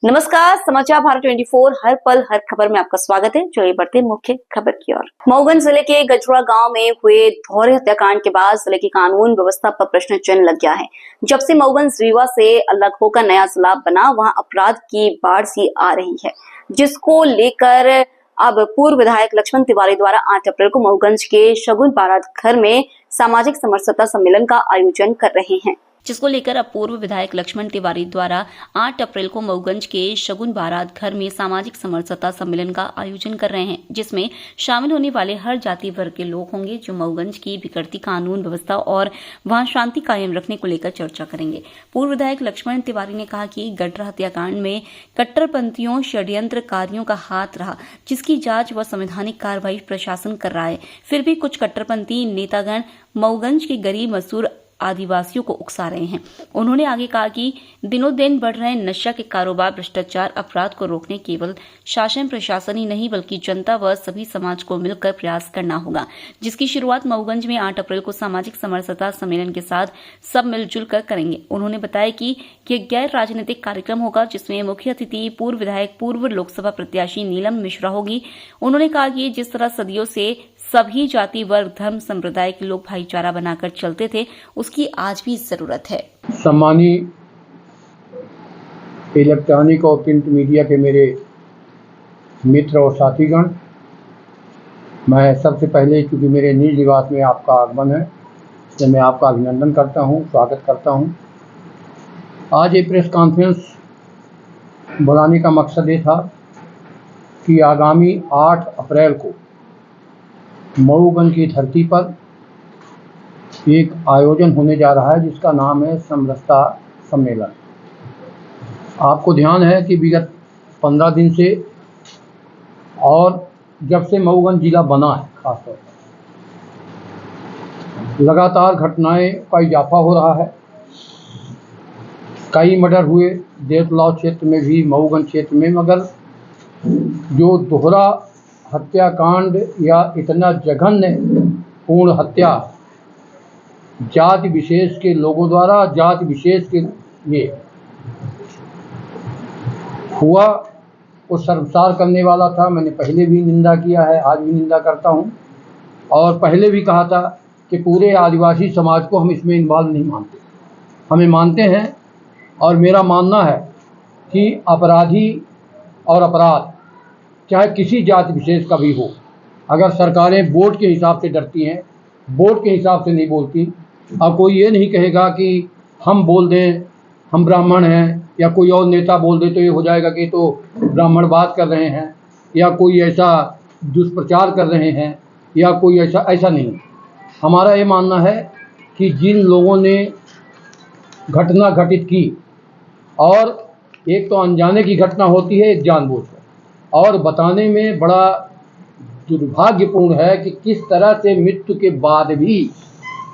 नमस्कार, समाचार भारत 24 हर पल हर खबर में आपका स्वागत है। चलिए बढ़ते मुख्य खबर की ओर। मऊगंज जिले के गजरा गांव में हुए दोहरे हत्याकांड के बाद जिले की कानून व्यवस्था पर प्रश्न चिन्ह लग गया है। जब से मऊगंज रीवा से अलग होकर नया जिला बना, वहां अपराध की बाढ़ सी आ रही है, जिसको लेकर अब पूर्व विधायक लक्ष्मण तिवारी द्वारा 8 अप्रैल को मऊगंज के शगुन बारात घर में सामाजिक समरसता सम्मेलन का आयोजन कर रहे हैं। जिसको लेकर अब पूर्व विधायक लक्ष्मण तिवारी द्वारा 8 अप्रैल को मऊगंज के शगुन बारात घर में सामाजिक समरसता सम्मेलन का आयोजन कर रहे हैं, जिसमें शामिल होने वाले हर जाति वर्ग के लोग होंगे, जो मऊगंज की बिगड़ती कानून व्यवस्था और वहां शांति कायम रखने को लेकर चर्चा करेंगे। पूर्व विधायक लक्ष्मण तिवारी ने कहा कि गडरा हत्याकांड में कट्टरपंथियों षड्यंत्रकारियों का हाथ रहा, जिसकी जांच व संवैधानिक कार्रवाई प्रशासन कर रहा है। फिर भी कुछ कट्टरपंथी नेतागण मऊगंज के गरीब मजदूर आदिवासियों को उकसा रहे हैं। उन्होंने आगे कहा कि दिनों दिन बढ़ रहे नशा के कारोबार, भ्रष्टाचार, अपराध को रोकने केवल शासन प्रशासन ही नहीं बल्कि जनता व सभी समाज को मिलकर प्रयास करना होगा, जिसकी शुरुआत मऊगंज में 8 अप्रैल को सामाजिक समरसता सम्मेलन के साथ सब मिलजुल कर करेंगे। उन्होंने बताया कि यह गैर राजनीतिक कार्यक्रम होगा, जिसमें मुख्य अतिथि पूर्व विधायक पूर्व लोकसभा प्रत्याशी नीलम मिश्रा होगी। उन्होंने कहा कि जिस तरह सदियों से सभी जाति वर्ग धर्म संप्रदाय के लोग भाईचारा बनाकर चलते थे, उसकी आज भी जरूरत है। सम्मानीय इलेक्ट्रॉनिक और प्रिंट मीडिया के मेरे मित्र और साथीगण, मैं सबसे पहले चूँकि मेरे निज निवास में आपका आगमन है, इसलिए मैं आपका अभिनंदन करता हूँ, स्वागत करता हूँ। आज ये प्रेस कॉन्फ्रेंस बुलाने का मकसद ये था कि आगामी 8 अप्रैल को मऊगंज की धरती पर एक आयोजन होने जा रहा है, जिसका नाम है समरसता सम्मेलन। आपको ध्यान है कि विगत 15 दिन से और जब से मऊगंज जिला बना है, खासतौर पर लगातार घटनाएं का इजाफा हो रहा है। कई मर्डर हुए देवतलाव क्षेत्र में भी, मऊगंज क्षेत्र में, मगर जो दोहरा हत्याकांड या इतना जघन्य पूर्ण हत्या जाति विशेष के लोगों द्वारा जाति विशेष के लिए हुआ, वो शर्मसार करने वाला था। मैंने पहले भी निंदा किया है, आज भी निंदा करता हूँ, और पहले भी कहा था कि पूरे आदिवासी समाज को हम इसमें इन्वॉल्व नहीं मानते, हमें मानते हैं। और मेरा मानना है कि अपराधी और अपराध चाहे किसी जाति विशेष का भी हो, अगर सरकारें वोट के हिसाब से डरती हैं, वोट के हिसाब से नहीं बोलती, अब कोई ये नहीं कहेगा कि हम बोल दें हम ब्राह्मण हैं, या कोई और नेता बोल दे तो ये हो जाएगा कि तो ब्राह्मणवाद कर रहे हैं, या कोई ऐसा दुष्प्रचार कर रहे हैं, या कोई ऐसा नहीं। हमारा ये मानना है कि जिन लोगों ने घटना घटित की, और एक तो अनजाने की घटना होती है, एक जानबूझकर, और बताने में बड़ा दुर्भाग्यपूर्ण है कि किस तरह से मृत्यु के बाद भी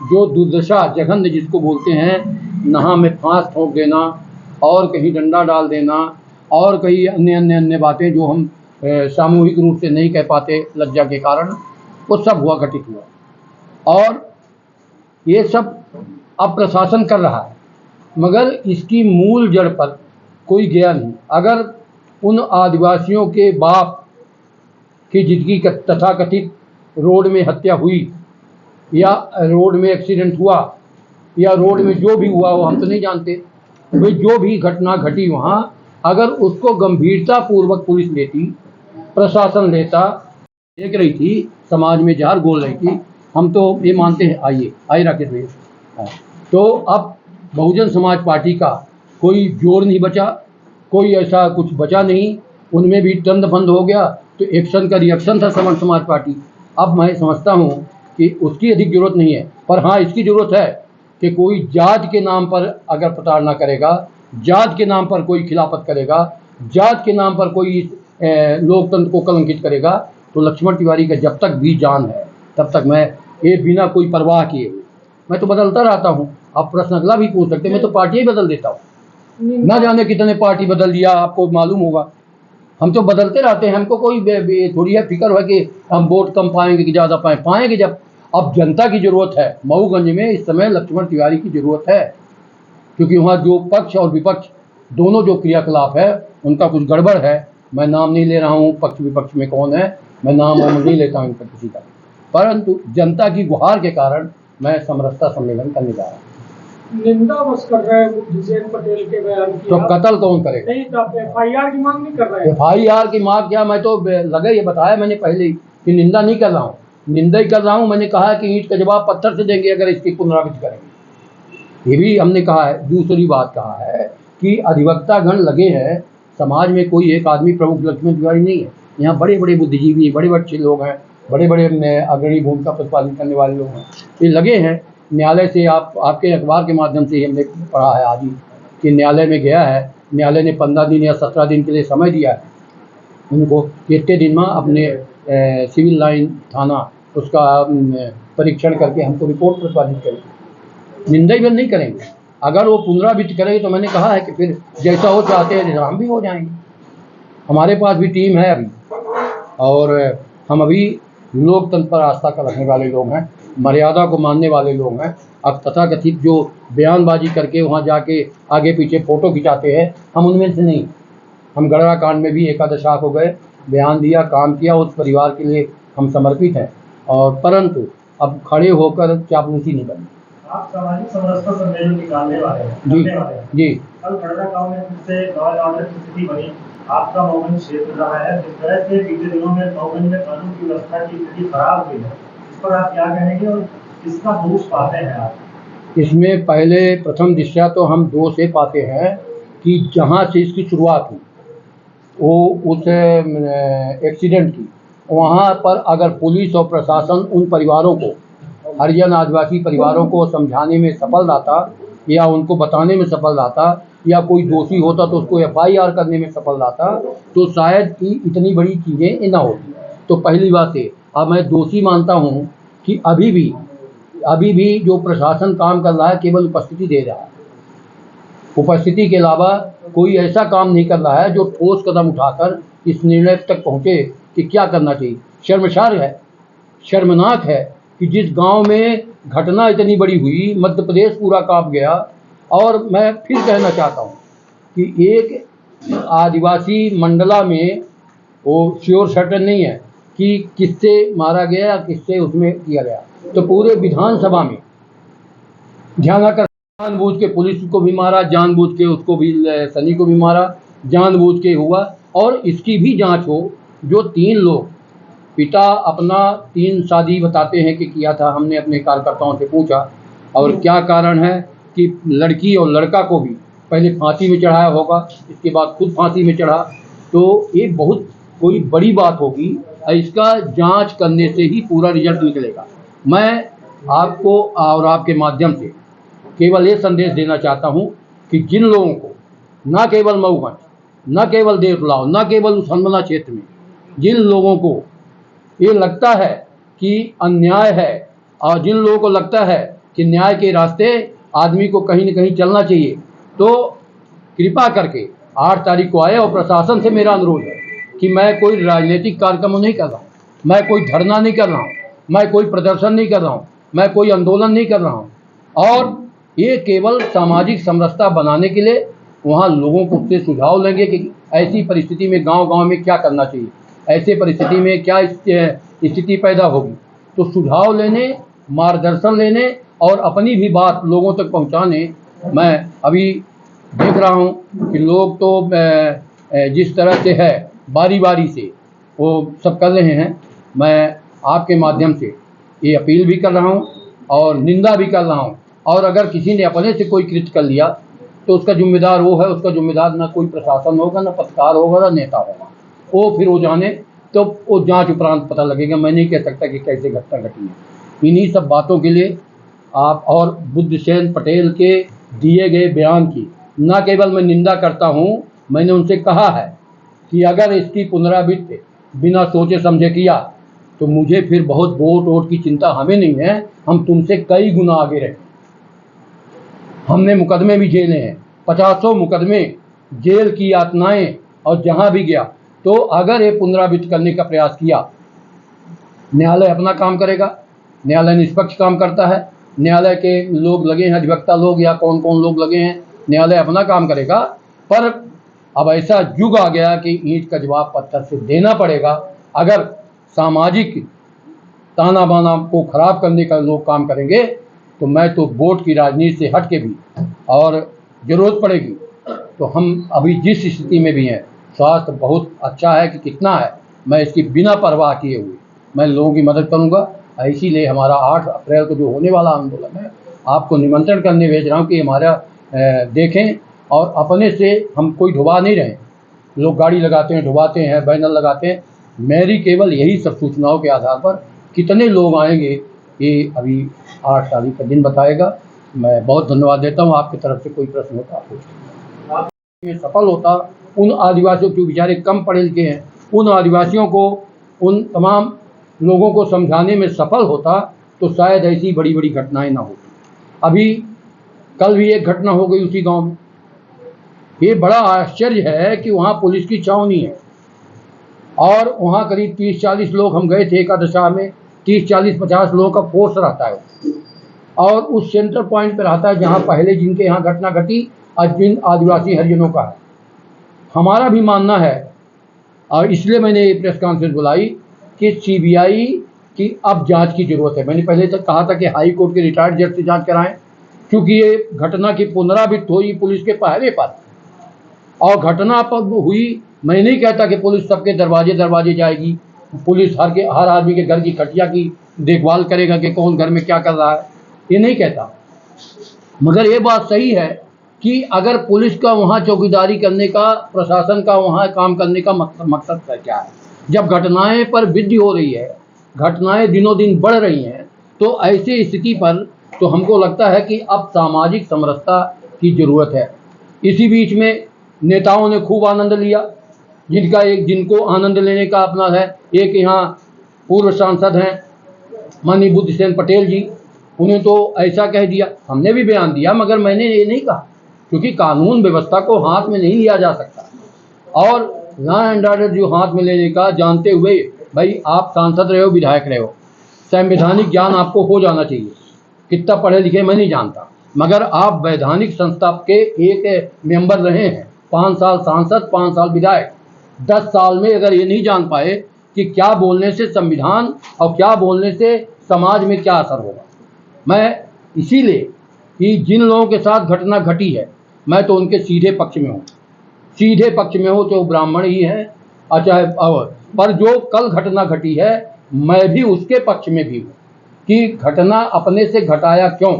जो दुर्दशा जघन्य जिसको बोलते हैं, नहा में फांस ठोक देना और कहीं डंडा डाल देना और कई अन्य बातें जो हम सामूहिक रूप से नहीं कह पाते लज्जा के कारण, वो सब घटित हुआ। और ये सब अब प्रशासन कर रहा है, मगर इसकी मूल जड़ पर कोई गया नहीं। अगर उन आदिवासियों के बाप की जिंदगी का तथाकथित रोड में हत्या हुई, या रोड में एक्सीडेंट हुआ, या रोड में जो भी हुआ वो हम तो नहीं जानते, तो जो भी घटना घटी वहाँ, अगर उसको गंभीरता पूर्वक पुलिस लेती, प्रशासन लेता, देख रही थी, समाज में जहर घोल रही थी, हम तो ये मानते हैं। आइए राकेश भैया। तो अब बहुजन समाज पार्टी का कोई जोर नहीं बचा, कोई ऐसा कुछ बचा नहीं, उनमें भी टंद बंद हो गया। तो एक्शन का रिएक्शन था समर समाज पार्टी। अब मैं समझता हूँ कि उसकी अधिक जरूरत नहीं है, पर हाँ इसकी ज़रूरत है कि कोई जात के नाम पर अगर प्रताड़ना करेगा, जात के नाम पर कोई खिलाफत करेगा, जात के नाम पर कोई लोकतंत्र को कलंकित करेगा, तो लक्ष्मण तिवारी का जब तक भी जान है तब तक मैं ये बिना कोई परवाह किए मैं तो बदलता रहता हूँ। आप प्रश्न अगला भी पूछ सकते, मैं तो पार्टी ही बदल देता हूँ, ना जाने कितने पार्टी बदल दिया, आपको मालूम होगा। हम तो बदलते रहते हैं, हमको कोई थोड़ी है फिक्र है कि हम वोट कम पाएंगे कि ज़्यादा पाएंगे जब अब जनता की ज़रूरत है। मऊगंज में इस समय लक्ष्मण तिवारी की ज़रूरत है, क्योंकि वहाँ जो पक्ष और विपक्ष दोनों जो क्रियाकलाप है उनका कुछ गड़बड़ है। मैं नाम नहीं ले रहा हूँ पक्ष विपक्ष में कौन है, मैं नाम नहीं लेता हूँ इनका किसी का, परंतु जनता की गुहार के कारण मैं समरसता सम्मेलन करने जा रहा हूँ। निंदा बस कर रहे हैं बुद्धसेन पटेल के बयान की, तो कत्ल कौन करेगा? नहीं तो आप FIR की मांग नहीं कर रहे हैं? FIR की मांग क्या, मैं तो लगे ये बताया मैंने पहले ही कि निंदा नहीं कर रहा हूँ, निंदा ही कर रहा हूँ। मैंने कहा कि ईंट का जवाब पत्थर से देंगे अगर इसकी पुनरावृत्ति करेंगे, ये भी हमने कहा है। दूसरी बात कहा है कि अधिवक्ता गण लगे हैं, समाज में कोई एक आदमी प्रमुख लक्ष्मण तिवारी नहीं है, यहाँ बड़े बड़े बुद्धिजीवी, बड़े अच्छे लोग हैं, बड़े बड़े अग्रणी भूमिका प्रतिपादन करने वाले लोग हैं, ये लगे हैं। न्यायालय से आपके अखबार के माध्यम से हमने पढ़ा है आज ही कि न्यायालय में गया है, न्यायालय ने 15 दिन या 17 दिन के लिए समय दिया है उनको कि इतने दिन में अपने सिविल लाइन थाना उसका परीक्षण करके हमको रिपोर्ट प्रतिपादित करेंगे। निंदा ही नहीं करेंगे। अगर वो पुनरावृत्ति करेंगे तो मैंने कहा है कि फिर जैसा वो चाहते हैं हम भी हो जाएंगे। हमारे पास भी टीम है अभी, और हम अभी लोकतंत्र पर आस्था का रखने वाले लोग हैं, मर्यादा को मानने वाले लोग हैं। अब तथाकथित जो बयानबाजी करके वहाँ जाके आगे पीछे फ़ोटो खिंचाते हैं, हम उनमें से नहीं। हम गढ़वा कांड में भी एकादशाह हो गए, बयान दिया, काम किया, उस परिवार के लिए हम समर्पित हैं, और परंतु अब खड़े होकर चापलूसी नहीं करनी। आप सामाजिक समरसता सम्मेलन निकालने वाले हैं, जी। कल गढ़वा गांव में फिर से लॉ एंड ऑर्डर की स्थिति बनी। आपका मऊगंज क्षेत्र रहा है, जिस तरह से बीते दिनों में मऊगंज में कानून की व्यवस्था की स्थिति खराब हुई है, इस पर आप क्या कहेंगे और किसका दोष पाते हैं आप? इसमें पहले प्रथम दृष्टया तो हम दोष से पाते हैं कि जहाँ से इसकी शुरुआत हुई वो उस एक्सीडेंट की, वहाँ पर अगर पुलिस और प्रशासन उन परिवारों को, हरिजन आदिवासी परिवारों को समझाने में सफल रहता, या उनको बताने में सफल रहता, या कोई दोषी होता तो उसको FIR करने में सफल रहता, तो शायद कि इतनी बड़ी चीज़ें ना होती। तो पहली बात है, अब मैं दोषी मानता हूँ कि अभी भी जो प्रशासन काम कर रहा है केवल उपस्थिति दे रहा है, उपस्थिति के अलावा कोई ऐसा काम नहीं कर रहा है जो ठोस कदम उठाकर इस निर्णय तक पहुँचे कि क्या करना चाहिए। शर्मसार है, शर्मनाक है कि जिस गांव में घटना इतनी बड़ी हुई, मध्य प्रदेश पूरा कांप गया। और मैं फिर कहना चाहता हूं कि एक आदिवासी मंडला में वो श्योर सर्टन नहीं है कि किससे मारा गया या किससे उसमें किया गया, तो पूरे विधानसभा में जानबूझ के पुलिस को भी मारा, जानबूझ के उसको भी, सनी को भी मारा, जानबूझ के हुआ। और इसकी भी जांच हो। जो 3 लोग, पिता अपना 3 शादी बताते हैं कि किया था, हमने अपने कार्यकर्ताओं से पूछा, और क्या कारण है कि लड़की और लड़का को भी पहले फांसी में चढ़ाया होगा, इसके बाद खुद फांसी में चढ़ा, तो ये बहुत कोई बड़ी बात होगी। इसका जांच करने से ही पूरा रिजल्ट निकलेगा। मैं आपको और आपके माध्यम से केवल ये संदेश देना चाहता हूँ कि जिन लोगों को, न केवल मऊगंज, न केवल देवलाव, न केवल उस हनुमना क्षेत्र में, जिन लोगों को ये लगता है कि अन्याय है, और जिन लोगों को लगता है कि न्याय के रास्ते आदमी को कहीं न कहीं चलना चाहिए, तो कृपा करके 8 तारीख को आए। और प्रशासन से मेरा अनुरोध है कि मैं कोई राजनीतिक कार्यक्रम नहीं कर रहा हूँ, मैं कोई धरना नहीं कर रहा हूँ, मैं कोई प्रदर्शन नहीं कर रहा हूँ, मैं कोई आंदोलन नहीं कर रहा हूँ, और ये केवल सामाजिक समरसता बनाने के लिए वहाँ लोगों को उससे सुझाव लेंगे कि ऐसी परिस्थिति में गांव-गांव में क्या करना चाहिए, ऐसे परिस्थिति में क्या स्थिति पैदा होगी। तो सुझाव लेने, मार्गदर्शन लेने और अपनी भी बात लोगों तक पहुंचाने। मैं अभी देख रहा हूं कि लोग तो जिस तरह से है बारी बारी से वो सब कर रहे हैं। मैं आपके माध्यम से ये अपील भी कर रहा हूं और निंदा भी कर रहा हूं। और अगर किसी ने अपने से कोई कृत्य कर लिया तो उसका जिम्मेदार वो है, उसका जिम्मेदार ना कोई प्रशासन होगा, ना पत्रकार होगा, ना नेता होगा। वो फिर वो जाने, तो वो जांच उपरांत पता लगेगा। मैं नहीं कह सकता कि कैसे घटना घटी है। इन्हीं सब बातों के लिए आप और बुद्धसेन पटेल के दिए गए बयान की न केवल मैं निंदा करता हूँ, मैंने उनसे कहा है कि अगर इसकी पुनरावृत्ति बिना सोचे समझे किया तो मुझे फिर बहुत वोट की चिंता हमें नहीं है। हम तुमसे कई गुना आगे रहे। हमने मुकदमे भी झेले हैं, 50 मुकदमे, जेल की यातनाएं, और जहां भी गया। तो अगर ये पुनरावृत्ति करने का प्रयास किया, न्यायालय अपना काम करेगा। न्यायालय निष्पक्ष काम करता है। न्यायालय के लोग लगे हैं, अधिवक्ता लोग या कौन कौन लोग लगे हैं, न्यायालय अपना काम करेगा। पर अब ऐसा युग आ गया कि ईंट का जवाब पत्थर से देना पड़ेगा। अगर सामाजिक ताना बाना को खराब करने का लोग काम करेंगे तो मैं तो वोट की राजनीति से हट के भी, और ज़रूरत पड़ेगी तो हम अभी जिस स्थिति में भी हैं, स्वास्थ्य बहुत अच्छा है कि कितना है, मैं इसकी बिना परवाह किए हुए मैं लोगों की मदद करूंगा। इसीलिए हमारा 8 अप्रैल को जो होने वाला आंदोलन है, आपको निमंत्रण करने भेज रहा हूं कि हमारा देखें, और अपने से हम कोई ढुबा नहीं रहे। लोग गाड़ी लगाते हैं, ढुबाते हैं, बैनर लगाते हैं। मेरी केवल यही सब सूचनाओं के आधार पर कितने लोग आएंगे ये अभी 8 तारीख का दिन बताएगा। मैं बहुत धन्यवाद देता हूँ। आपकी तरफ से कोई प्रश्न होता आप ये सफल होता, उन आदिवासियों जो बेचारे कम पढ़े लिखे हैं, उन आदिवासियों को, उन तमाम लोगों को समझाने में सफल होता तो शायद ऐसी बड़ी बड़ी घटनाएं ना होती। अभी कल भी एक घटना हो गई उसी गांव में। ये बड़ा आश्चर्य है कि वहाँ पुलिस की छावनी है और वहाँ करीब 30-40 लोग, हम गए थे एकादशा में, 30-40-50 लोगों का फोर्स रहता है और उस सेंटर पॉइंट पर रहता है जहाँ पहले जिनके यहाँ घटना घटी आज जिन आदिवासी हरिजनों का है। हमारा भी मानना है और इसलिए मैंने ये प्रेस कॉन्फ्रेंस बुलाई कि सीबीआई की अब जांच की जरूरत है। मैंने पहले तक कहा था कि हाई कोर्ट के रिटायर्ड जज से जांच कराएं, क्योंकि ये घटना की पुनरावृत्ति हुई पुलिस के पहरे पर, और घटना पर हुई। मैं नहीं कहता कि पुलिस सबके दरवाजे जाएगी, पुलिस हर आदमी के घर की खटिया की देखभाल करेगा कि कौन घर में क्या कर रहा है, ये नहीं कहता। मगर ये बात सही है कि अगर पुलिस का वहाँ चौकीदारी करने का, प्रशासन का वहाँ काम करने का मकसद क्या है। जब घटनाएं पर वृद्धि हो रही है, घटनाएं दिनों दिन बढ़ रही हैं, तो ऐसी स्थिति पर तो हमको लगता है कि अब सामाजिक समरसता की ज़रूरत है। इसी बीच में नेताओं ने खूब आनंद लिया, जिनको आनंद लेने का अपना है। एक यहाँ पूर्व सांसद हैं माननीय बुद्धसेन पटेल जी, उन्हें तो ऐसा कह दिया, हमने भी बयान दिया, मगर मैंने ये नहीं कहा, क्योंकि कानून व्यवस्था को हाथ में नहीं लिया जा सकता। और लॉ एंड ऑर्डर जो हाथ में लेने का जानते हुए, भाई आप सांसद रहे हो, विधायक रहे हो, संवैधानिक ज्ञान आपको हो जाना चाहिए। कितना पढ़े लिखे मैं नहीं जानता, मगर आप वैधानिक संस्था के एक मेंबर रहे हैं, 5 साल सांसद, 5 साल विधायक। 10 साल में अगर ये नहीं जान पाए कि क्या बोलने से संविधान और क्या बोलने से समाज में क्या असर होगा। मैं इसीलिए कि जिन लोगों के साथ घटना घटी है, मैं तो उनके सीधे पक्ष में हूँ। सीधे पक्ष में हो तो ब्राह्मण ही है, अच्छा, पर जो कल घटना घटी है मैं भी उसके पक्ष में भी हूँ कि घटना अपने से घटाया क्यों,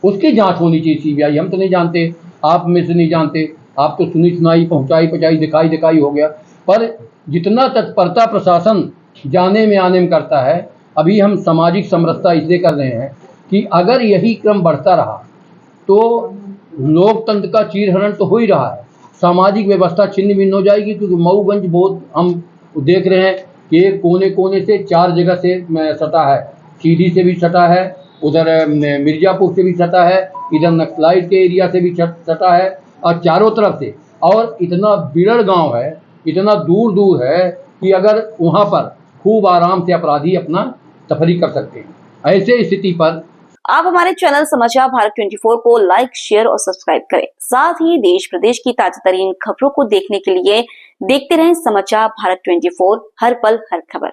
उसकी जांच होनी चाहिए सीबीआई। हम तो नहीं जानते, आप में से नहीं जानते, आप तो सुनी सुनाई, पहुँचाई पहुँचाई, दिखाई हो गया। पर जितना तत्परता प्रशासन जाने में आने में करता है, अभी हम सामाजिक समरसता इसलिए कर रहे हैं कि अगर यही क्रम बढ़ता रहा तो लोकतंत्र का चीरहरण तो हो ही रहा है, सामाजिक व्यवस्था छिन्न भिन्न हो जाएगी। क्योंकि मऊगंज बहुत हम देख रहे हैं कि कोने कोने से 4 जगह से सटा है, सीधी से भी सटा है, उधर मिर्जापुर से भी सटा है, इधर नक्सलाइट के एरिया से भी सटा है, और चारों तरफ से। और इतना बिरड़ गांव है, इतना दूर दूर है कि अगर वहाँ पर खूब आराम से अपराधी अपना तफरी कर सकते हैं। ऐसे स्थिति पर आप हमारे चैनल समाचार भारत 24 को लाइक, शेयर और सब्सक्राइब करें। साथ ही देश प्रदेश की ताजा तरीन खबरों को देखने के लिए देखते रहें समाचार भारत 24, हर पल हर खबर।